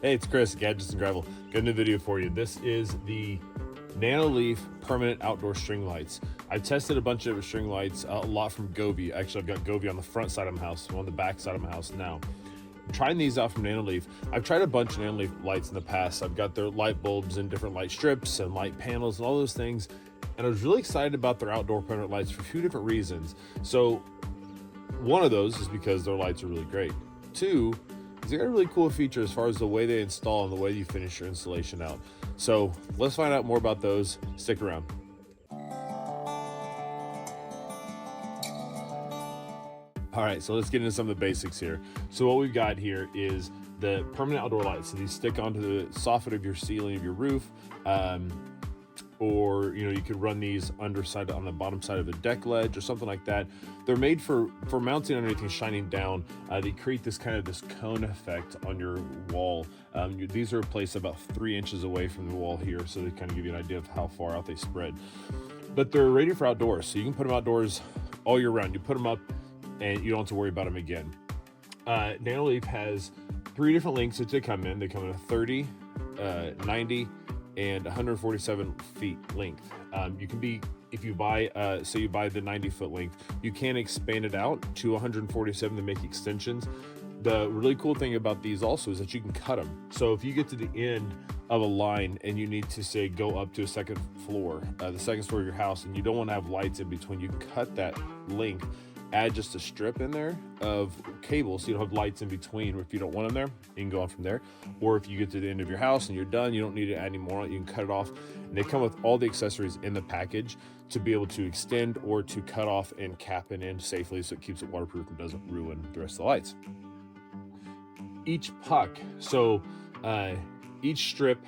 Hey, it's Chris, Gadgets and Gravel. Got a new video for you. This is the Nanoleaf permanent outdoor string lights. I've tested a bunch of string lights, a lot from Govee. Actually, I've got Govee on the front side of my house, one on the back side of my house now. I'm trying these out from Nanoleaf. I've tried a bunch of Nanoleaf lights in the past. I've got their light bulbs and different light strips and light panels and all those things. And I was really excited about their outdoor permanent lights for a few different reasons. So one of those is because their lights are really great. Two, they got a really cool feature as far as the way they install and the way you finish your installation out. So let's find out more about those. Stick around. All right, so let's get into some of the basics here. So what we've got here is the permanent outdoor lights. So these stick onto the soffit of your ceiling of your roof, or you could run these underside on the bottom side of a deck ledge or something like that. They're made for mounting underneath and shining down. They create this cone effect on your wall. These are placed about 3 inches away from the wall here, so they kind of give you an idea of how far out they spread. But they're rated for outdoors, so you can put them outdoors all year round. You put them up and you don't have to worry about them again. Nanoleaf has 3 different lengths that they come in. They come in a 30, 90, and 147 feet length. You can be, if you buy, say you buy the 90-foot length, you can expand it out to 147 to make extensions. The really cool thing about these also is that you can cut them. So if you get to the end of a line and you need to, say, go up to a second floor, the second story of your house, and you don't want to have lights in between, you can cut that length, add just a strip in there of cable so you don't have lights in between. If you don't want them there, you can go on from there. Or if you get to the end of your house and you're done, you don't need to add any more on it, you can cut it off. And they come with all the accessories in the package to be able to extend or to cut off and cap it in safely so it keeps it waterproof and doesn't ruin the rest of the lights. Each puck, so each strip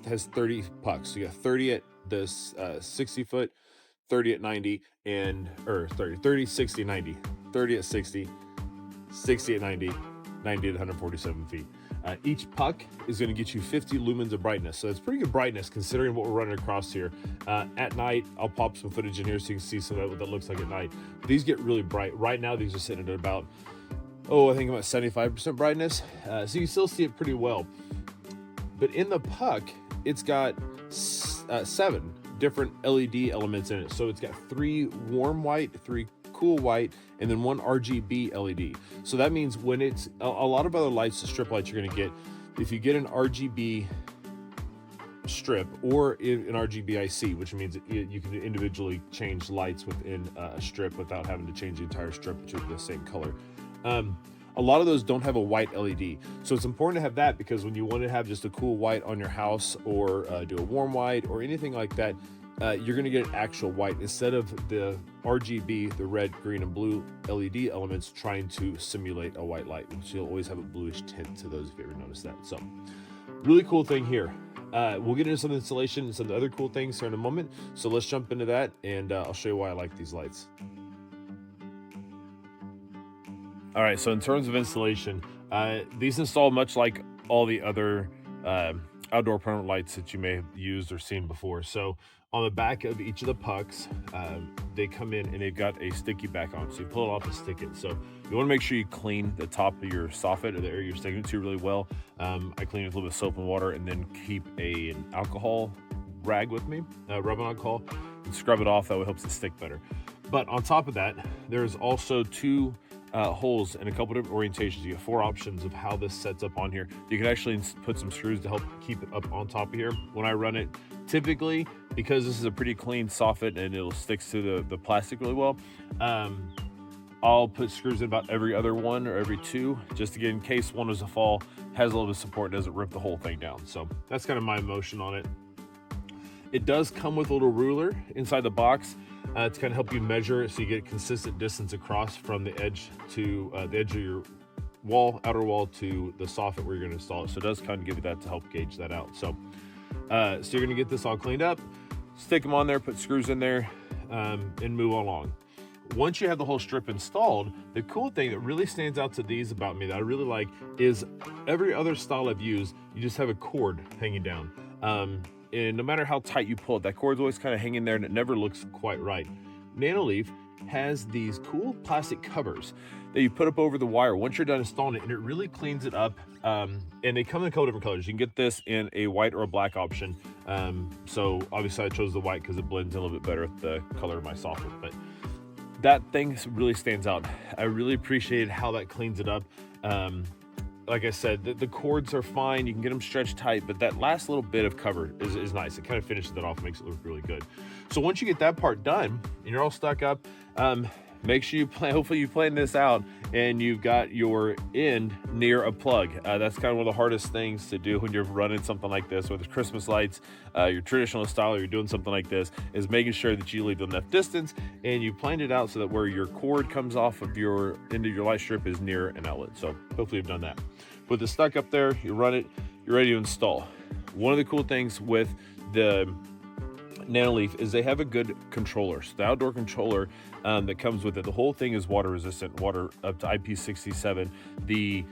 has 30 pucks. So you got 30 at the 60 foot, 30 at 90, or 30, 60, 90, 30 at 60, 60 at 90, 90 at 147 feet. Each puck is going to get you 50 lumens of brightness. So that's pretty good brightness considering what we're running across here. At night, I'll pop some footage in here so you can see some of what that looks like at night. These get really bright. Right now, these are sitting at about, I think about 75% brightness. So you still see it pretty well. But in the puck, it's got 7 different LED elements in it. So it's got 3 warm white, 3 cool white, and then 1 RGB LED. So that means when it's a lot of other lights, the strip lights you're going to get, if you get an RGB strip or an RGB IC, which means you can individually change lights within a strip without having to change the entire strip to the same color. A lot of those don't have a white LED. So it's important to have that because when you want to have just a cool white on your house or do a warm white or anything like that, you're going to get an actual white instead of the RGB, the red, green, and blue LED elements trying to simulate a white light. So you'll always have a bluish tint to those if you ever notice that. So really cool thing here. We'll get into some installation and some of the other cool things here in a moment. So let's jump into that and I'll show you why I like these lights. All right, so in terms of installation, these install much like all the other outdoor permanent lights that you may have used or seen before. So on the back of each of the pucks, they come in and they've got a sticky back on. So you pull it off and stick it. So you want to make sure you clean the top of your soffit or the area you're sticking it to really well. I clean it with a little bit of soap and water and then keep an alcohol rag with me, rubbing alcohol, and scrub it off. That way it helps it stick better. But on top of that, there's also 2 holes in a couple different orientations. You get 4 options of how this sets up on here. You can actually put some screws to help keep it up on top of here. When I run it, typically, because this is a pretty clean soffit and it'll stick to the plastic really well, I'll put screws in about every other 1 or every 2, just to get in case one was to fall, has a little bit of support, doesn't rip the whole thing down. So that's kind of my motion on it. It does come with a little ruler inside the box to kind of help you measure so you get a consistent distance across from the edge to the edge of your wall, outer wall, to the soffit where you're going to install it. So it does kind of give you that to help gauge that out. So you're going to get this all cleaned up, stick them on there, put screws in there, and move along. Once you have the whole strip installed, the cool thing that really stands out to these about me that I really like is every other style I've used, you just have a cord hanging down. And no matter how tight you pull it, that cord's always kind of hanging there and it never looks quite right. Nanoleaf has these cool plastic covers that you put up over the wire once you're done installing it, and it really cleans it up. And they come in a couple different colors. You can get this in a white or a black option. So obviously I chose the white because it blends in a little bit better with the color of my soffit, but that thing really stands out. I really appreciated how that cleans it up. Like I said, the cords are fine. You can get them stretched tight, but that last little bit of cover is nice. It kind of finishes it off, makes it look really good. So once you get that part done and you're all stuck up, make sure you hopefully you plan this out and you've got your end near a plug. That's kind of one of the hardest things to do when you're running something like this, whether it's Christmas lights, your traditional style, or you're doing something like this, is making sure that you leave enough distance and you planned it out so that where your cord comes off of your end of your light strip is near an outlet. So hopefully you've done that. With it stuck up there, you run it, you're ready to install. One of the cool things with the Nanoleaf is they have a good controller. So the outdoor controller that comes with it, the whole thing is water resistant, water up to IP67. The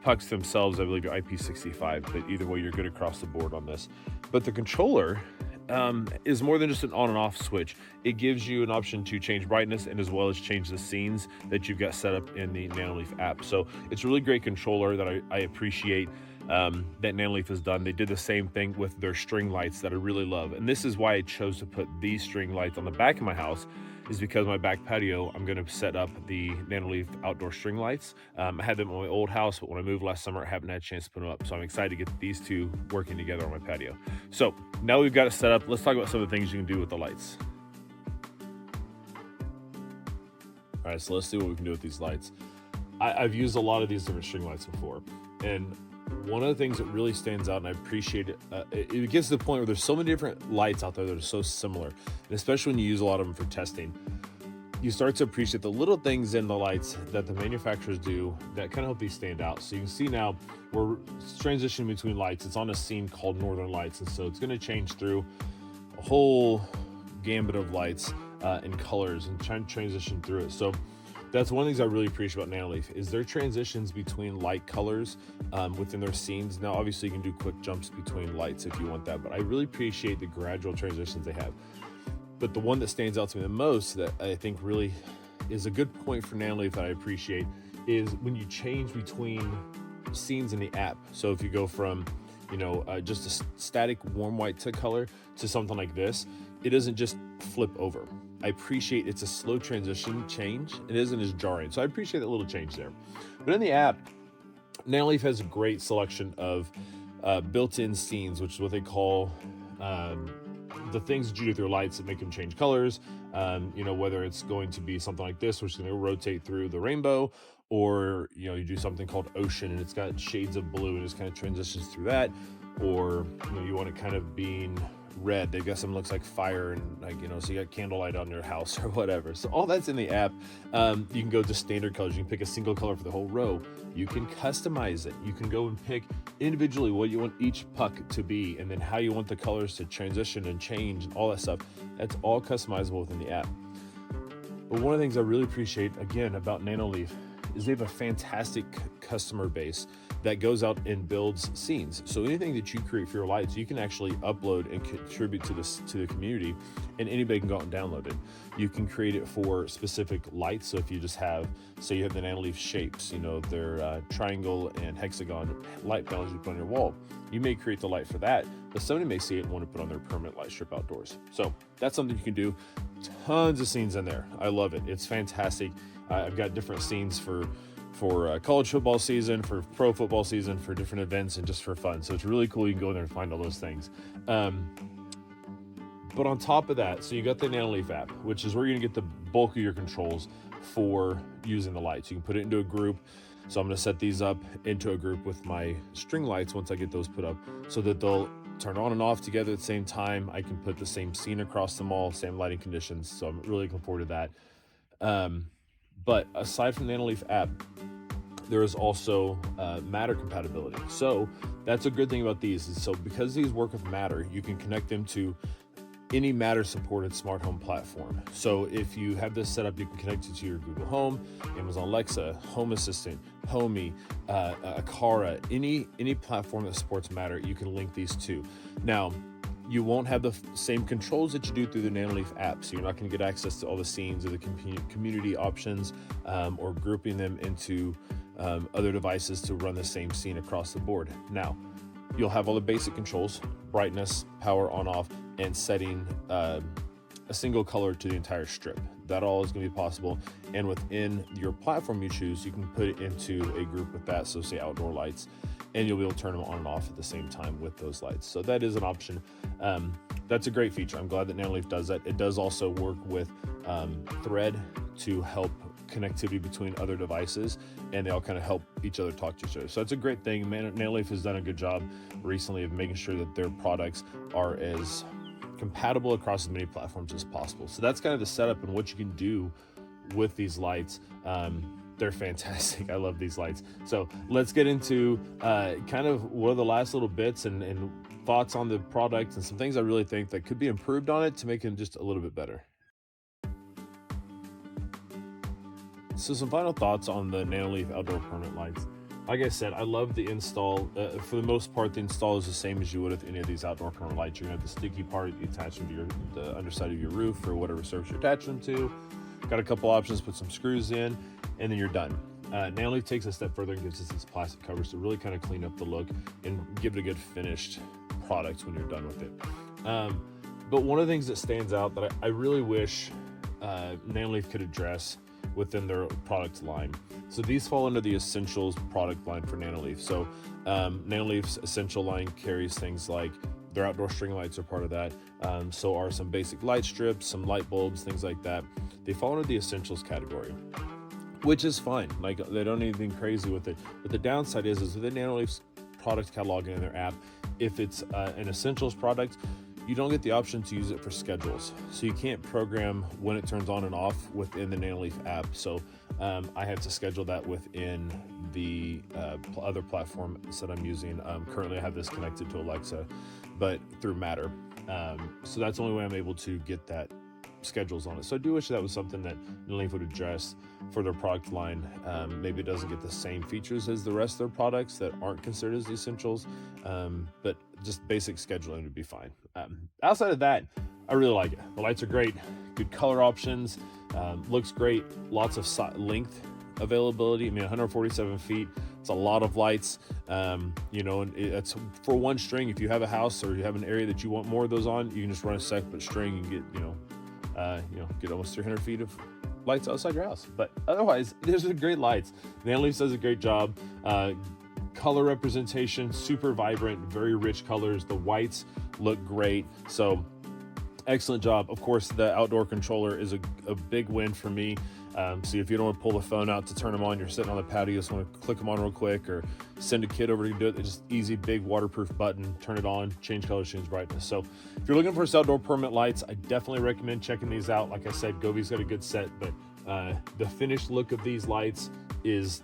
pucks themselves, I believe, are IP65, but either way, you're good across the board on this. But the controller is more than just an on and off switch. It gives you an option to change brightness and as well as change the scenes that you've got set up in the Nanoleaf app. So it's a really great controller that I appreciate that Nanoleaf has done. They did the same thing with their string lights that I really love. And this is why I chose to put these string lights on the back of my house, is because my back patio, I'm going to set up the Nanoleaf outdoor string lights. I had them on my old house, but when I moved last summer, I haven't had a chance to put them up. So I'm excited to get these two working together on my patio. So now we've got it set up. Let's talk about some of the things you can do with the lights. All right, so let's see what we can do with these lights. I've used a lot of these different string lights before, and one of the things that really stands out, and I appreciate it, it gets to the point where there's so many different lights out there that are so similar, and especially when you use a lot of them for testing, you start to appreciate the little things in the lights that the manufacturers do that kind of help these stand out. So you can see now we're transitioning between lights. It's on a scene called Northern Lights, and so it's going to change through a whole gambit of lights and colors and trying to transition through it. So that's one of the things I really appreciate about Nanoleaf is their transitions between light colors within their scenes. Now, obviously, you can do quick jumps between lights if you want that, but I really appreciate the gradual transitions they have. But the one that stands out to me the most that I think really is a good point for Nanoleaf that I appreciate is when you change between scenes in the app. So if you go from, just a static warm white to color to something like this, it doesn't just flip over. I appreciate it's a slow transition change. It isn't as jarring. So I appreciate that little change there. But in the app, Nanoleaf has a great selection of built-in scenes, which is what they call the things that you do with your lights that make them change colors. Whether it's going to be something like this, which is going to rotate through the rainbow, or, you do something called ocean and it's got shades of blue and it just kind of transitions through that. Or, you want it kind of being red. They've got some looks like fire and so you got candlelight on your house or whatever. So all that's in the app. You can go to standard colors. You can pick a single color for the whole row. You can customize it. You can go and pick individually what you want each puck to be, and then how you want the colors to transition and change and all that stuff. That's all customizable within the app. But one of the things I really appreciate, again, about Nanoleaf is they have a fantastic customer base that goes out and builds scenes. So anything that you create for your lights, you can actually upload and contribute to the community, and anybody can go out and download it. You can create it for specific lights. So if you just have, say you have the Nanoleaf shapes, their triangle and hexagon light panels you put on your wall, you may create the light for that, but somebody may see it and want to put on their permanent light strip outdoors. So that's something you can do. Tons of scenes in there. I love it. It's fantastic. I've got different scenes for college football season, for pro football season, for different events, and just for fun. So it's really cool. You can go in there and find all those things. But on top of that, so you got the Nanoleaf app, which is where you're gonna get the bulk of your controls for using the lights. You can put it into a group. So I'm gonna set these up into a group with my string lights once I get those put up, so that they'll turn on and off together at the same time. I can put the same scene across them all, same lighting conditions. So I'm really looking forward to that. But aside from the Nanoleaf app, there is also Matter compatibility. So that's a good thing about these. Is so because these work with Matter, you can connect them to any Matter supported smart home platform. So if you have this set up, you can connect it to your Google Home, Amazon Alexa, Home Assistant, Homey, Aqara, any platform that supports Matter, you can link these to. Now, You won't have the same controls that you do through the Nanoleaf app. So you're not going to get access to all the scenes or the community options, or grouping them into other devices to run the same scene across the board. Now, you'll have all the basic controls: brightness, power on off, and setting a single color to the entire strip. That all is going to be possible. And within your platform you choose, you can put it into a group with that. So say outdoor lights, and you'll be able to turn them on and off at the same time with those lights. So that is an option. That's a great feature. I'm glad that Nanoleaf does that. It does also work with Thread to help connectivity between other devices, and they all kind of help each other talk to each other. So that's a great thing. Nanoleaf has done a good job recently of making sure that their products are as compatible across as many platforms as possible. So that's kind of the setup and what you can do with these lights. They're fantastic. I love these lights. So let's get into kind of one of the last little bits and thoughts on the product and some things I really think that could be improved on it to make it just a little bit better. So some final thoughts on the Nanoleaf outdoor permanent lights. Like I said, I love the install. For the most part, the install is the same as you would with any of these outdoor permanent lights. You're gonna have the sticky part, you attach them to the underside of your roof or whatever surface you're attaching them to. Got a couple options, put some screws in, and then you're done. Nanoleaf takes a step further and gives us these plastic covers to really kind of clean up the look and give it a good finished product when you're done with it. But one of the things that stands out that I really wish Nanoleaf could address within their product line. So these fall under the Essentials product line for Nanoleaf. So Nanoleaf's Essential line carries things like their outdoor string lights are part of that. So are some basic light strips, some light bulbs, things like that. They fall under the Essentials category, which is fine. Like, they don't need anything crazy with it. But the downside is within Nanoleaf's product catalog and in their app, if it's an Essentials product, you don't get the option to use it for schedules. So you can't program when it turns on and off within the Nanoleaf app. So I have to schedule that within the other platform that I'm using. Currently I have this connected to Alexa, but through Matter. So that's the only way I'm able to get that schedules on it. So I do wish that was something that Nanoleaf would address for their product line. Maybe it doesn't get the same features as the rest of their products that aren't considered as the Essentials, but just basic scheduling would be fine. Outside of that, I really like it. The lights are great, good color options, looks great, lots of length availability. I mean, 147 feet, it's a lot of lights. You know, and it's for one string. If you have a house or you have an area that you want more of those on, you can just run a separate string and get, get almost 300 feet of lights outside your house. But otherwise, these are great lights. Nanoleaf does a great job. Color representation, super vibrant, very rich colors. The whites look great. So excellent job. Of course, the outdoor controller is a big win for me. So if you don't want to pull the phone out to turn them on, you're sitting on the patio, you just want to click them on real quick or send a kid over to do it. It's just easy, big waterproof button, turn it on, change color, change brightness. So if you're looking for outdoor permanent lights, I definitely recommend checking these out. Like I said, Govi's got a good set, but the finished look of these lights is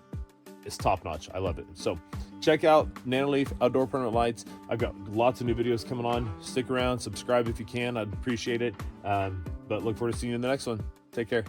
top notch. I love it. So check out Nanoleaf outdoor permanent lights. I've got lots of new videos coming on. Stick around, subscribe if you can. I'd appreciate it. But look forward to seeing you in the next one. Take care.